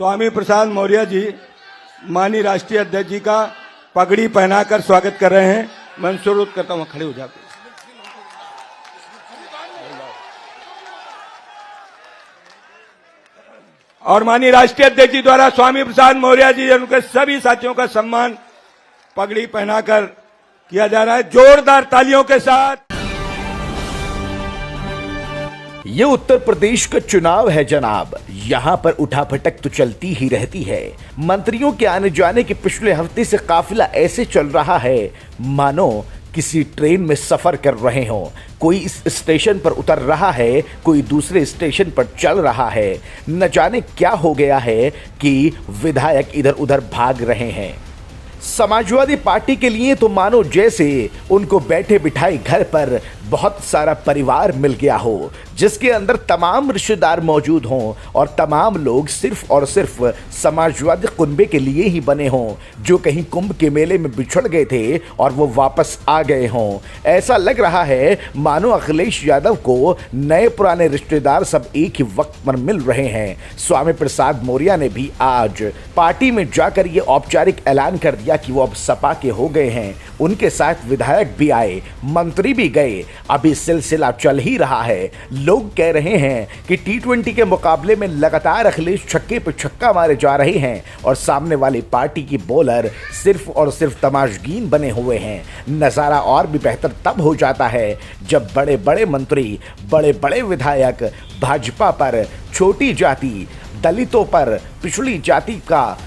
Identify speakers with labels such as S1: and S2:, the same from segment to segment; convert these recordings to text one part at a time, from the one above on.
S1: स्वामी प्रसाद मौर्य जी माननीय राष्ट्रीय अध्यक्ष जी का पगड़ी पहनाकर स्वागत कर रहे हैं। मैं उनसे अनुरोध करता हूं खड़े हो जाकर। और माननीय राष्ट्रीय अध्यक्ष जी द्वारा स्वामी प्रसाद मौर्य जी उनके सभी साथियों का सम्मान पगड़ी पहनाकर किया जा रहा है, जोरदार तालियों के साथ।
S2: ये उत्तर प्रदेश का चुनाव है जनाब, यहाँ पर उठापटक तो चलती ही रहती है। मंत्रियों के आने जाने के पिछले हफ्ते से काफिला ऐसे चल रहा है मानो किसी ट्रेन में सफर कर रहे हों। कोई इस स्टेशन पर उतर रहा है, कोई दूसरे स्टेशन पर चल रहा है। न जाने क्या हो गया है कि विधायक इधर उधर भाग रहे हैं। समाजवादी पार्टी के लिए तो मानो जैसे उनको बैठे बिठाए घर पर बहुत सारा परिवार मिल गया हो, जिसके अंदर तमाम रिश्तेदार मौजूद हों और तमाम लोग सिर्फ और सिर्फ समाजवादी कुंबे के लिए ही बने हों, जो कहीं कुंभ के मेले में बिछड़ गए थे और वो वापस आ गए हों। ऐसा लग रहा है मानो अखिलेश यादव को नए पुराने रिश्तेदार सब एक ही वक्त पर मिल रहे हैं। स्वामी प्रसाद मौर्य ने भी आज पार्टी में जाकर ये औपचारिक ऐलान कर दिया कि वो अब सपा के हो गए हैं। उनके साथ विधायक भी आए, मंत्री भी गए। अभी सिलसिला चल ही रहा है। लोग कह रहे हैं कि T20 के मुकाबले में लगातार अखिलेश छक्के पे छक्का मारे जा रहे हैं और सामने वाली पार्टी की बॉलर सिर्फ और सिर्फ तमाशगीन बने हुए हैं। नज़ारा और भी बेहतर तब हो जाता है जब बड़े बड़े मंत्री, बड़े बड़े विधायक भाजपा पर, छोटी जाति, दलितों पर, पिछड़ी जाति का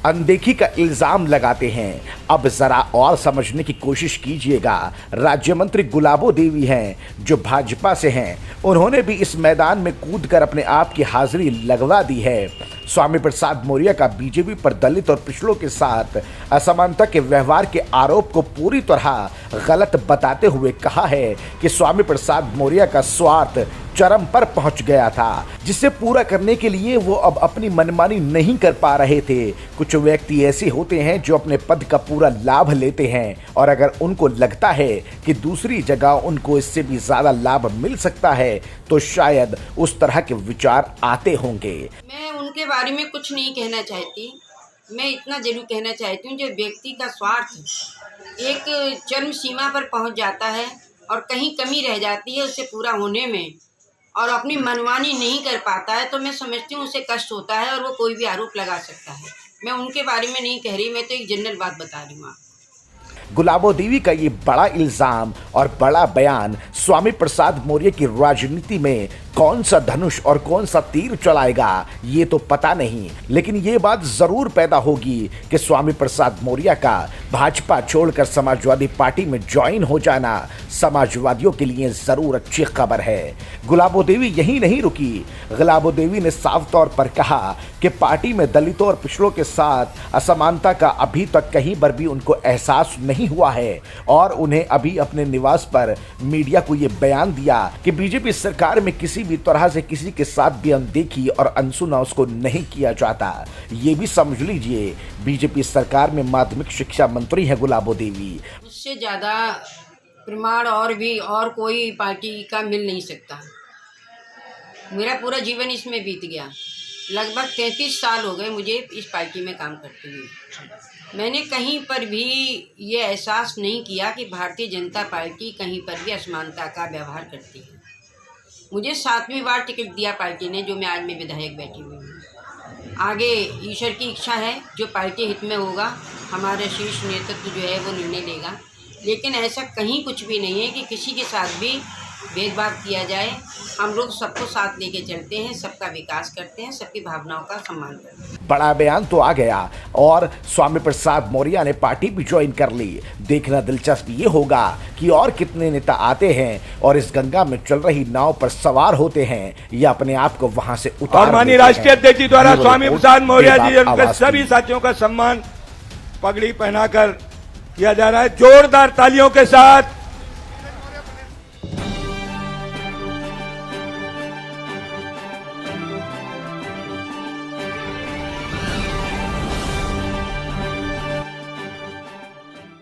S2: अनदेखी का इल्जाम लगाते हैं। अब जरा और समझने की कोशिश कीजिएगा। राज्य मंत्री गुलाबो देवी हैं जो भाजपा से हैं, उन्होंने भी इस मैदान में कूदकर अपने आप की हाजिरी लगवा दी है। स्वामी प्रसाद मौर्य का बीजेपी पर दलित और पिछड़ों के साथ असमानता के व्यवहार के आरोप को पूरी तरह गलत बताते हुए कहा है कि स्वामी प्रसाद मौर्य का स्वार्थ चरम पर पहुंच गया था, जिसे पूरा करने के लिए वो अब अपनी मनमानी नहीं कर पा रहे थे। कुछ व्यक्ति ऐसे होते हैं जो अपने पद का पूरा लाभ लेते हैं और अगर उनको लगता है कि दूसरी जगह उनको इससे भी ज्यादा लाभ मिल सकता है तो शायद उस तरह के विचार आते होंगे।
S3: मैं उनके बारे में कुछ नहीं कहना चाहती। मैं इतना जरूर कहना चाहती हूँ, जो व्यक्ति का स्वार्थ एक चरम सीमा पर पहुँच जाता है और कहीं कमी रह जाती है उसे पूरा होने में और अपनी मनमानी नहीं कर पाता है, तो मैं समझती हूँ उसे कष्ट होता है और वो कोई भी आरोप लगा सकता है। मैं उनके बारे में नहीं कह रही, मैं तो एक जनरल बात बता रही हूँ।
S2: गुलाबो देवी का ये बड़ा इल्जाम और बड़ा बयान स्वामी प्रसाद मौर्य की राजनीति में कौन सा धनुष और कौन सा तीर चलाएगा ये तो पता नहीं, लेकिन ये बात जरूर पैदा होगी कि स्वामी प्रसाद मौर्य का भाजपा छोड़कर समाजवादी पार्टी में ज्वाइन हो जाना समाजवादियों के लिए जरूर अच्छी खबर है। गुलाबो देवी यही नहीं रुकी। गुलाबो देवी ने साफ तौर पर कहा कि पार्टी में दलितों और पिछड़ों के साथ असमानता का अभी तक कहीं पर भी उनको एहसास नहीं हुआ है और उन्हें अभी अपने निवास पर मीडिया को ये बयान दिया कि बीजेपी सरकार में किसी भी तरह से किसी के साथ भी अनदेखी और अनसुना उसको नहीं किया जाता। ये भी समझ लीजिए, बीजेपी सरकार में माध्यमिक शिक्षा मंत्री है गुलाबो देवी।
S3: उससे ज़्यादा प्रमाण और कोई पार्टी का मिल नहीं सकता। मेरा पूरा जीवन इसमें बीत गया। लगभग 33 साल हो गए मुझे इस पार्टी में काम करते हुए। मैंने कहीं पर भी ये एहसास नहीं किया कि भारतीय जनता पार्टी कहीं पर भी असमानता का व्यवहार करती है। मुझे 7वीं बार टिकट दिया पार्टी ने, जो मैं आज में विधायक बैठी हुई हूँ। आगे ईश्वर की इच्छा है, जो पार्टी हित में होगा हमारे शीर्ष नेतृत्व जो है वो निर्णय लेगा। लेकिन ऐसा कहीं कुछ भी नहीं है कि किसी के साथ भी भेदभाव किया जाए। हम लोग सबको साथ लेके चलते हैं, सबका विकास करते हैं, सबकी भावनाओं का सम्मान करते हैं।
S2: बड़ा बयान तो आ गया और स्वामी प्रसाद मौर्य ने पार्टी भी ज्वाइन कर ली। देखना दिलचस्प ये होगा कि और कितने नेता आते हैं और इस गंगा में चल रही नाव पर सवार होते हैं या अपने आप को वहां से उतार।
S1: और माननीय राष्ट्रीय अध्यक्ष जी द्वारा स्वामी प्रसाद मौर्य जी उनके सभी साथियों का सम्मान पगड़ी पहनाकर किया जा रहा है, जोरदार तालियों के साथ।